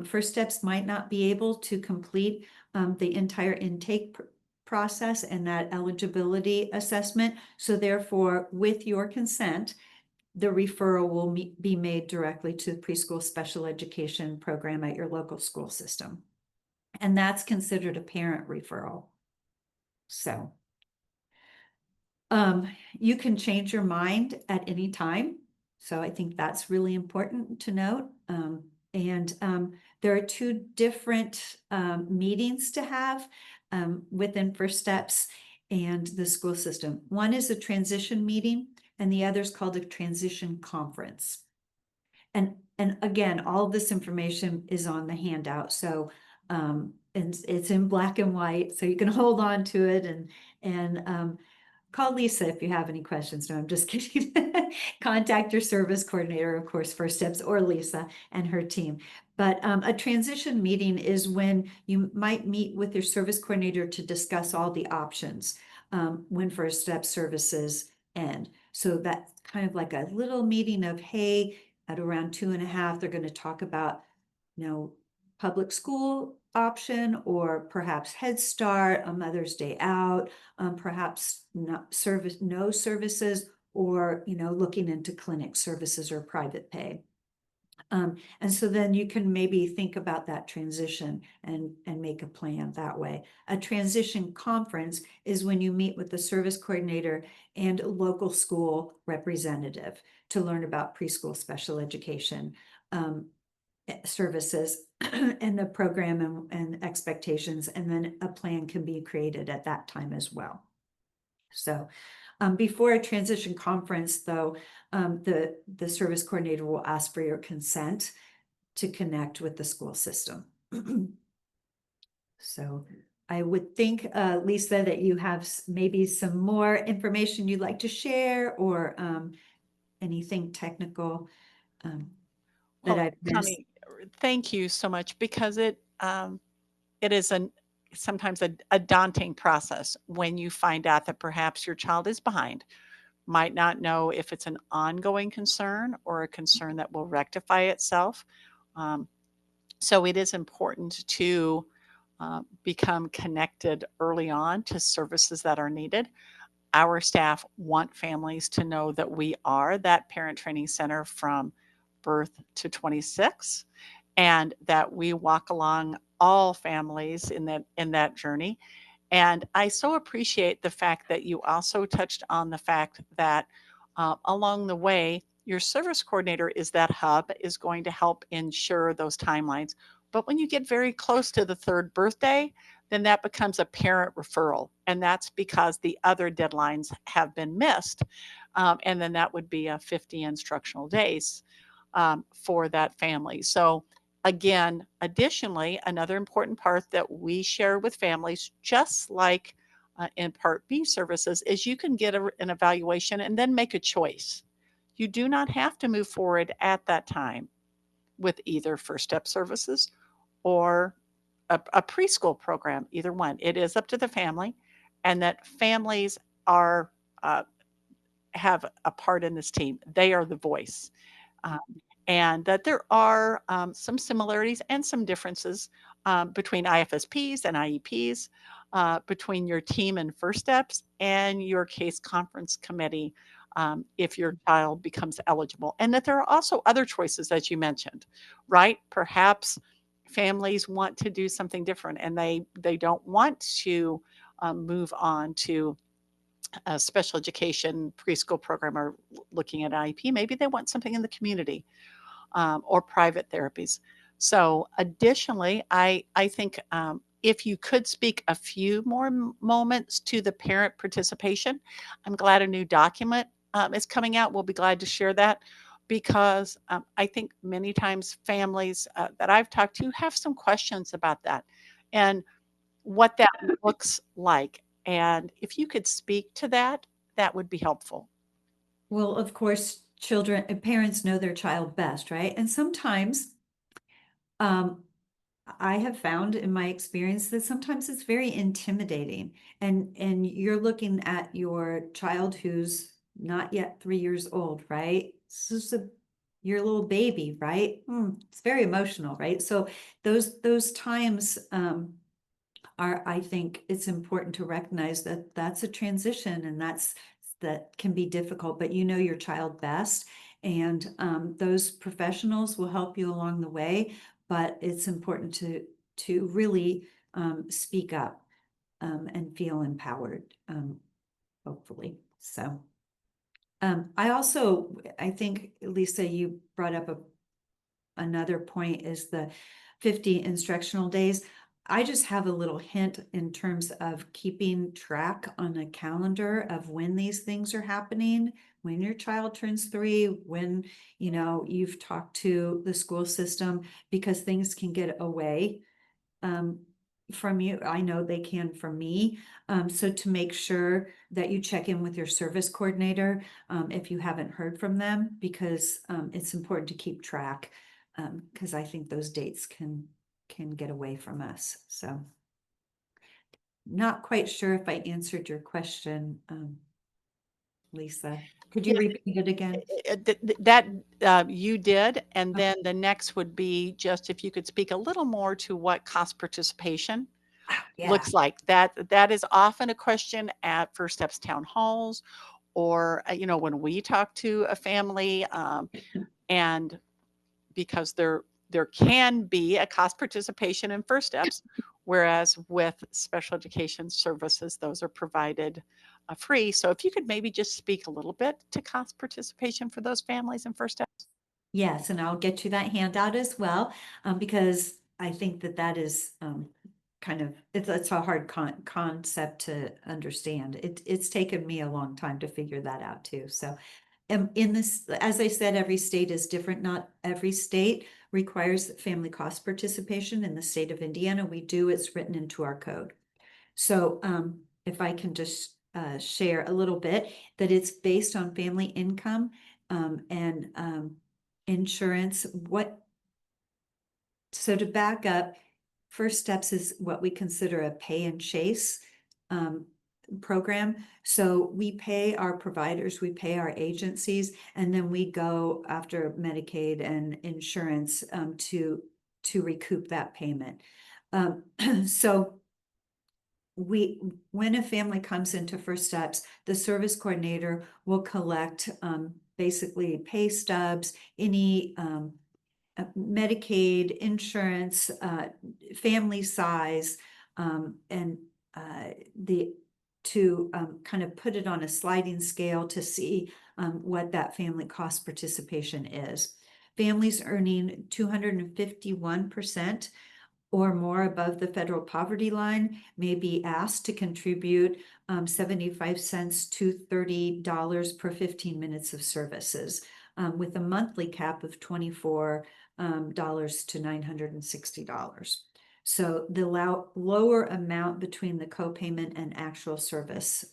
First Steps might not be able to complete the entire intake process and that eligibility assessment. So therefore, with your consent, the referral will be made directly to the preschool special education program at your local school system. And that's considered a parent referral. So you can change your mind at any time. So I think that's really important to note. And there are two different meetings to have within First Steps and the school system. One is a transition meeting, and the other is called a transition conference. And again, all of this information is on the handout. So and it's in black and white, so you can hold on to it and call Lisa if you have any questions. No, I'm just kidding. Contact your service coordinator, of course, First Steps, or Lisa and her team. But a transition meeting is when you might meet with your service coordinator to discuss all the options when First Step services end. So that's kind of like a little meeting of, hey, at around 2:30, they're going to talk about, public school option, or perhaps Head Start, a Mother's Day out, perhaps no services, or looking into clinic services or private pay. And so then you can maybe think about that transition and make a plan that way. A transition conference is when you meet with the service coordinator and a local school representative to learn about preschool special education services and the program and expectations, and then a plan can be created at that time as well. So before a transition conference, though, the service coordinator will ask for your consent to connect with the school system. So I would think, Lisa, that you have maybe some more information you'd like to share, or anything technical that Well, I've missed. Connie, thank you so much, because it is sometimes a daunting process when you find out that perhaps your child is behind, might not know if it's an ongoing concern or a concern that will rectify itself. Um, so it is important to become connected early on to services that are needed. Our staff want families to know that we are that parent training center from birth to 26, and that we walk along all families in that journey. And I so appreciate the fact that you also touched on the fact that along the way, your service coordinator is that hub, is going to help ensure those timelines. But when you get very close to the third birthday, then that becomes a parent referral. And that's because the other deadlines have been missed. And then that would be 50 instructional days for that family. So again, additionally, another important part that we share with families, just like in Part B services, is you can get an evaluation and then make a choice. You do not have to move forward at that time with either First Step services or a preschool program, either one. It is up to the family, and that families are have a part in this team. They are the voice. Um, and that there are some similarities and some differences between IFSPs and IEPs, between your team and First Steps and your case conference committee, if your child becomes eligible. And that there are also other choices, as you mentioned, right? Perhaps families want to do something different, and they don't want to move on to a special education preschool program or looking at IEP. Maybe they want something in the community, or private therapies. So, additionally, I think if you could speak a few more moments to the parent participation, I'm glad a new document is coming out. We'll be glad to share that because I think many times families that I've talked to have some questions about that and what that looks like. And if you could speak to that, that would be helpful. Well, of course, children, parents know their child best, right? And sometimes, um, I have found in my experience that sometimes it's very intimidating, and you're looking at your child who's not yet 3 years old, right? This is your little baby, right? It's very emotional, right? So those times, I think it's important to recognize that that's a transition, and that can be difficult, but you know your child best. And those professionals will help you along the way, but it's important to really speak up and feel empowered, hopefully. So I think, Lisa, you brought up another point is the 50 instructional days. I just have a little hint in terms of keeping track on a calendar of when these things are happening, when your child turns 3, when you've talked to the school system, because things can get away um, from you. I know they can from me. So to make sure that you check in with your service coordinator if you haven't heard from them, because it's important to keep track, because I think those dates can get away from us. So not quite sure if I answered your question, Lisa. Could you repeat it again? That you did, and then the next would be just if you could speak a little more to what cost participation Yeah. looks like. That is often a question at First Steps town halls, or when we talk to a family, and because there can be a cost participation in First Steps, whereas with special education services, those are provided free. So if you could maybe just speak a little bit to cost participation for those families in First Steps. Yes, and I'll get you that handout as well, because I think that is kind of it's a hard concept to understand. It's taken me a long time to figure that out too. So, in this, as I said, every state is different. Not every state requires family cost participation. In the state of Indiana, we do. It's written into our code. So, if I can just share a little bit, that it's based on family income and insurance. So to back up, First Steps is what we consider a pay and chase um, program. So we pay our providers, we pay our agencies, and then we go after Medicaid and insurance to recoup that payment. So when a family comes into First Steps, the service coordinator will collect basically pay stubs, any Medicaid, insurance, family size, and the to kind of put it on a sliding scale to see what that family cost participation is. Families earning 251% or more above the federal poverty line may be asked to contribute 75 cents to $30 per 15 minutes of services, with a monthly cap of $24 to $960. So the lower amount between the copayment and actual service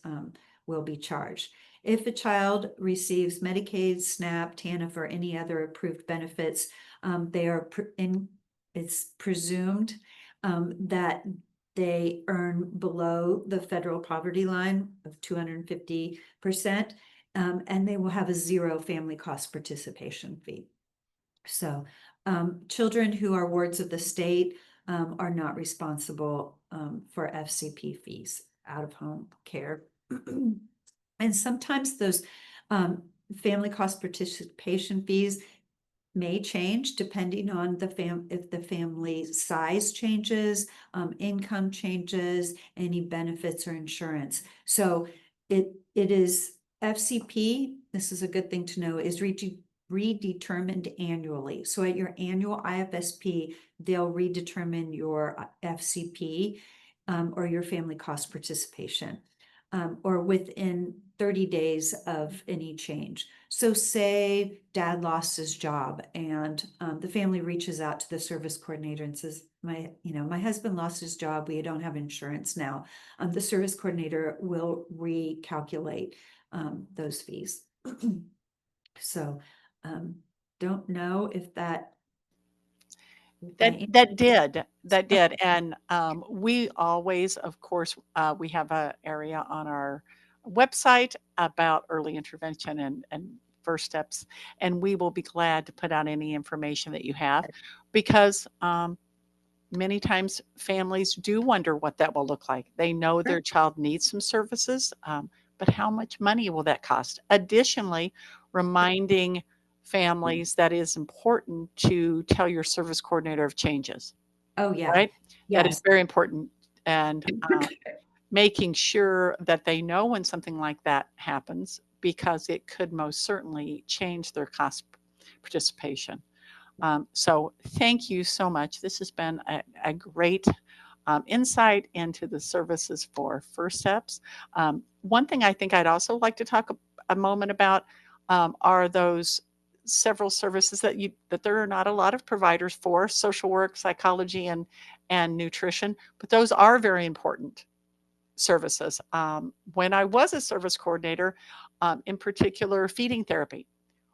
will be charged. If a child receives Medicaid, SNAP, TANF, or any other approved benefits, they are it's presumed that they earn below the federal poverty line of 250%, and they will have a zero family cost participation fee. So children who are wards of the state are not responsible for FCP fees, out of home care. And sometimes those family cost participation fees may change depending on if the family size changes, income changes, any benefits or insurance. So it is FCP, this is a good thing to know, is redetermined annually. So at your annual IFSP, they'll redetermine your FCP or your family cost participation or within 30 days of any change. So say dad lost his job and the family reaches out to the service coordinator and says, my husband lost his job. We don't have insurance now. The service coordinator will recalculate those fees. So don't know if that. That did, and we always, of course, we have an area on our website about early intervention and first steps, and we will be glad to put out any information that you have, because many times families do wonder what that will look like. They know their child needs some services, but how much money will that cost? Additionally, reminding families that it is important to tell your service coordinator of changes, Oh, yeah. right? That is Yes. very important. And making sure that they know when something like that happens, because it could most certainly change their cost participation. So thank you so much. This has been a great insight into the services for First Steps. One thing I think I'd also like to talk a moment about are those several services that there are not a lot of providers for: social work, psychology, and nutrition. But those are very important services. When I was a service coordinator, in particular, feeding therapy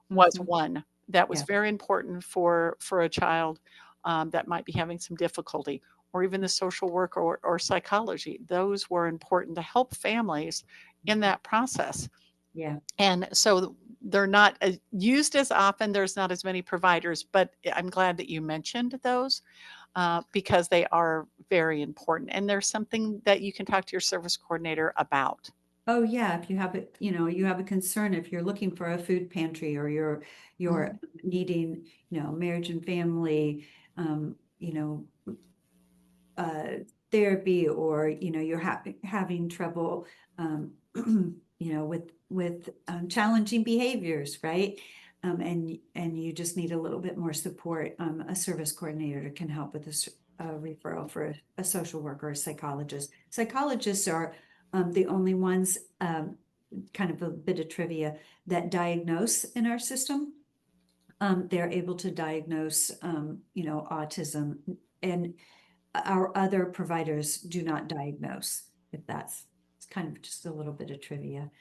was Mhm. one that was Yeah. very important for a child that might be having some difficulty, or even the social work or psychology. Those were important to help families in that process. Yeah. And so they're not used as often. There's not as many providers, but I'm glad that you mentioned those because they are very important. And there's something that you can talk to your service coordinator about. Oh, yeah, if you have it, you have a concern, if you're looking for a food pantry or you're Mhm. needing, marriage and family, uh, therapy, or, you're having trouble, with challenging behaviors, right? And you just need a little bit more support. A service coordinator can help with a referral for a social worker or a psychologist. Psychologists are the only ones, kind of a bit of trivia, that diagnose in our system. They're able to diagnose, autism, and our other providers do not diagnose, if that's, it's kind of just a little bit of trivia.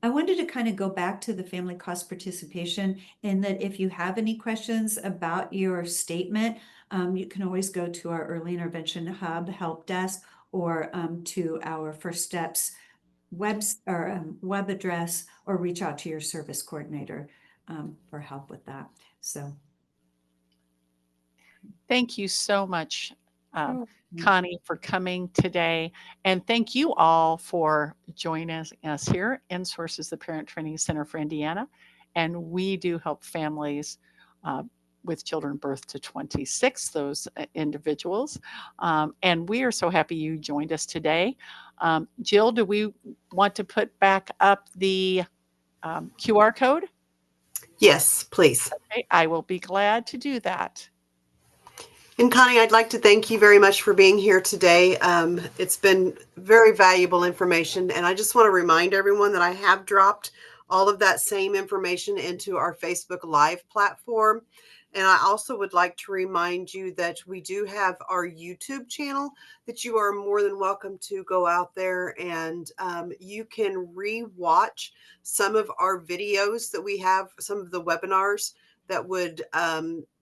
I wanted to kind of go back to the family cost participation, and that if you have any questions about your statement, you can always go to our early intervention hub help desk, or to our First Steps web address, or reach out to your service coordinator for help with that. So. Thank you so much, uh, Oh, Connie, for coming today. And thank you all for joining us here. InSource is the Parent Training Center for Indiana, and we do help families with children birth to 26, those individuals. And we are so happy you joined us today. Jill, do we want to put back up the QR code? Yes, please. Okay, I will be glad to do that. And Connie, I'd like to thank you very much for being here today. It's been very valuable information, and I just want to remind everyone that I have dropped all of that same information into our Facebook Live platform. And I also would like to remind you that we do have our YouTube channel that you are more than welcome to go out there, and you can re-watch some of our videos that we have, some of the webinars that would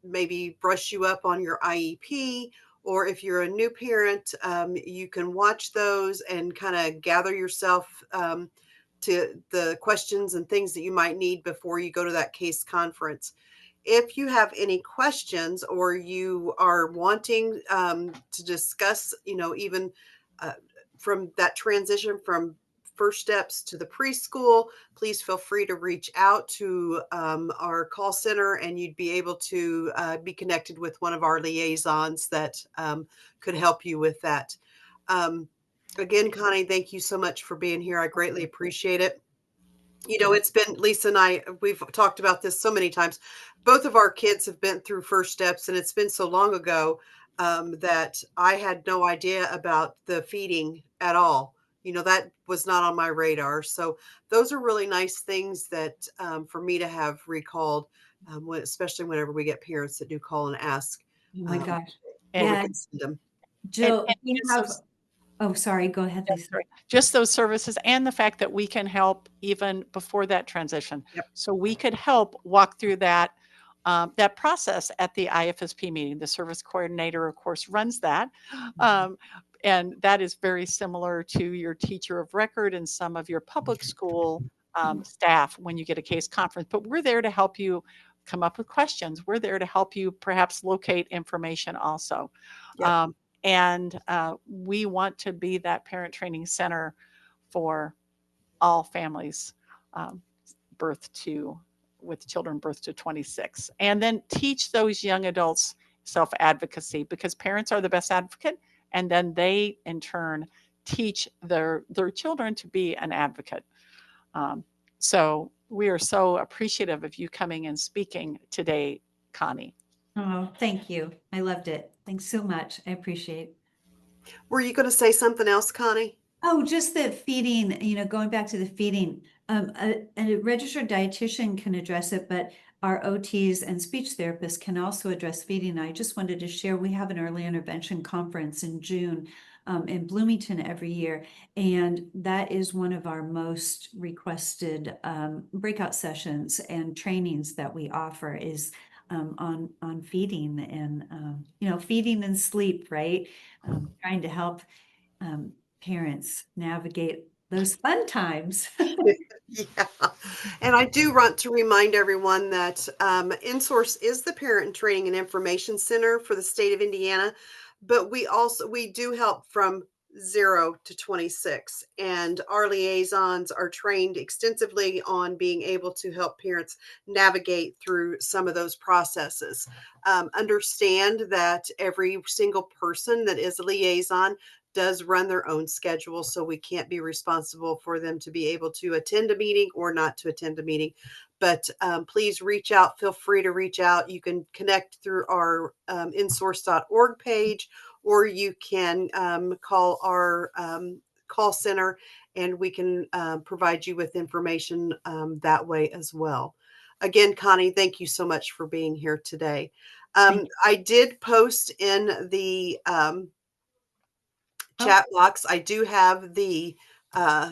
maybe brush you up on your IEP. Or if you're a new parent, you can watch those and kind of gather yourself to the questions and things that you might need before you go to that case conference. If you have any questions, or you are wanting to discuss, even uh, from that transition from First Steps to the preschool, please feel free to reach out to our call center, and you'd be able to be connected with one of our liaisons that could help you with that. Um, Again, Connie, thank you so much for being here. I greatly appreciate it. It's been Lisa and we've talked about this so many times. Both of our kids have been through First Steps, and it's been so long ago that I had no idea about the feeding at all. That was not on my radar. So those are really nice things that for me to have recalled, especially whenever we get parents that do call and ask, Oh my um, gosh. where we Yeah, can send them. Jill, And we just have, those, oh, sorry, go ahead, yeah, Lisa. sorry, just those services and the fact that we can help even before that transition. Yep. So we could help walk through that process at the IFSP meeting. The service coordinator, of course, runs that. Um, and that is very similar to your teacher of record and some of your public school staff when you get a case conference. But we're there to help you come up with questions. We're there to help you perhaps locate information also. Yep. And we want to be that parent training center for all families um, birth to with children birth to 26, and then teach those young adults self-advocacy, because parents are the best advocate, and then they in turn teach their children to be an advocate. um, so we are so appreciative of you coming and speaking today, Connie. Oh, thank you. I loved it. Thanks so much. I appreciate it. Were you going to say something else, Connie? Oh, just the feeding, going back to the feeding, a registered dietitian can address it, but our OTs and speech therapists can also address feeding. I just wanted to share, we have an early intervention conference in June in Bloomington every year, and that is one of our most requested breakout sessions and trainings that we offer is on feeding and feeding and sleep, right? Trying to help um, parents navigate those fun times. Yeah. And I do want to remind everyone that InSource is the Parent Training and Information Center for the state of Indiana, but we do help from 0 to 26, and our liaisons are trained extensively on being able to help parents navigate through some of those processes. Understand that every single person that is a liaison does run their own schedule, so we can't be responsible for them to be able to attend a meeting or not to attend a meeting. But please reach out. Feel free to reach out. You can connect through our insource.org page, or you can call our call center, and we can provide you with information that way as well. Again, Connie, thank you so much for being here today. I did post in the Oh, chat box. I do have the uh,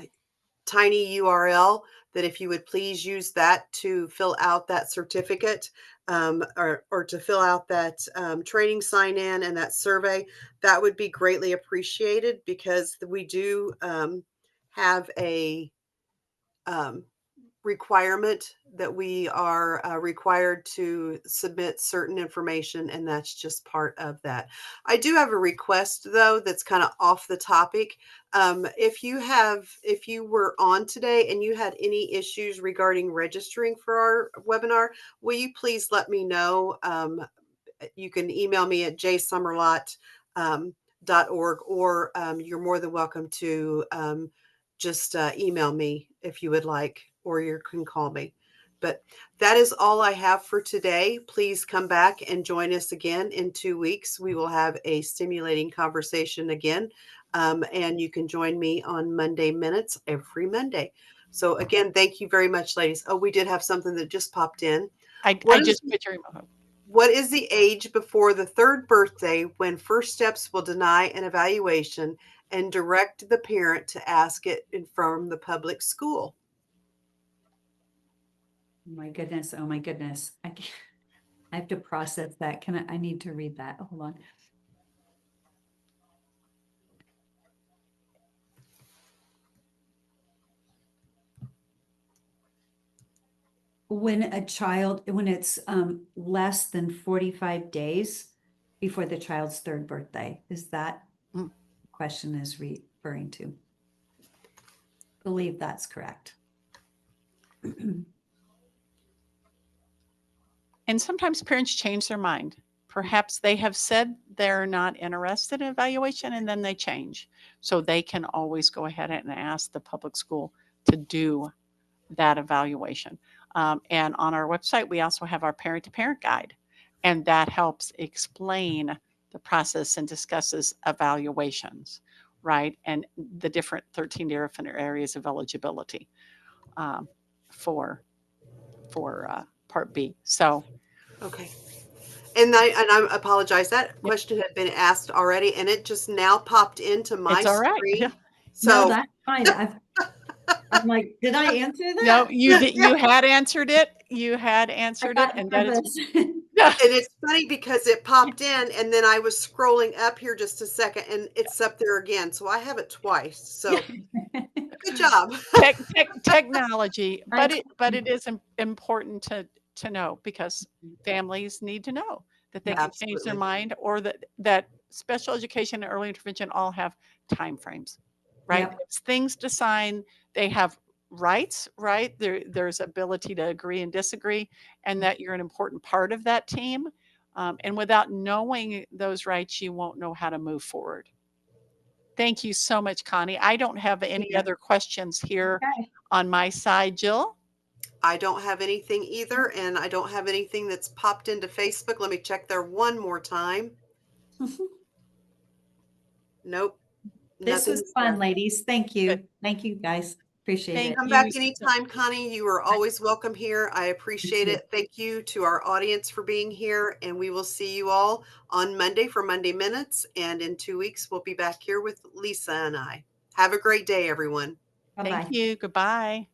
tiny URL that if you would please use that to fill out that certificate, or to fill out that training sign in and that survey, that would be greatly appreciated, because we do have a um, requirement that we are required to submit certain information, and that's just part of that. I do have a request though that's kind of off the topic. If you were on today and you had any issues regarding registering for our webinar, will you please let me know? You can email me at jsummerlot .org, or you're more than welcome to just email me if you would like, or you can call me. But that is all I have for today. Please come back and join us again in 2 weeks. We will have a stimulating conversation again. And you can join me on Monday Minutes every Monday. So again, thank you very much, ladies. Oh, we did have something that just popped in. I What is just put your email. what is the age before the third birthday when First Steps will deny an evaluation and direct the parent to ask it from the public school? my goodness. Oh my goodness. I have to process that. I need to read that. Hold on. When it's less than 45 days before the child's third birthday, is that Mm. question is referring to? Believe that's correct. And sometimes parents change their mind. perhaps they have said they're not interested in evaluation and then they change. So they can always go ahead and ask the public school to do that evaluation. And on our website, we also have our parent to parent guide, and that helps explain the process and discusses evaluations, right? And the different 13 different areas of eligibility um, for Part B. So Okay. And I apologize. That question had been asked already, and it just now popped into my it's all right. Yeah. screen. No, So that's fine. I'm like, did I answer No, that? you did. yeah, You had answered it. You had I answered it, got and that is. nervous. and it's funny because it popped in, and then I was scrolling up here just a second, and it's up there again. So I have it twice. Yeah. So good job. Technology, I but it is important to know, because families need to know that they can change their Absolutely. mind, or that special education and early intervention all have time frames, right? Yep. It's things to sign. They have rights, right? There's ability to agree and disagree, and that you're an important part of that team. And without knowing those rights, you won't know how to move forward. Thank you so much, Connie. I don't have any Yeah. other questions here Okay. on my side. Jill? I don't have anything either, and I don't have anything that's popped into Facebook. Let me check there one more time. Nope, This was nothing's fun, there. ladies. Thank Good. you. Thank you, guys. Appreciate Thank it. Come back you. anytime, Connie. You are always welcome here. I Thank appreciate you. it. Thank you to our audience for being here, and we will see you all on Monday for Monday Minutes. And in 2 weeks, we'll be back here with Lisa and I. Have a great day, everyone. Thank Bye-bye. you. Goodbye.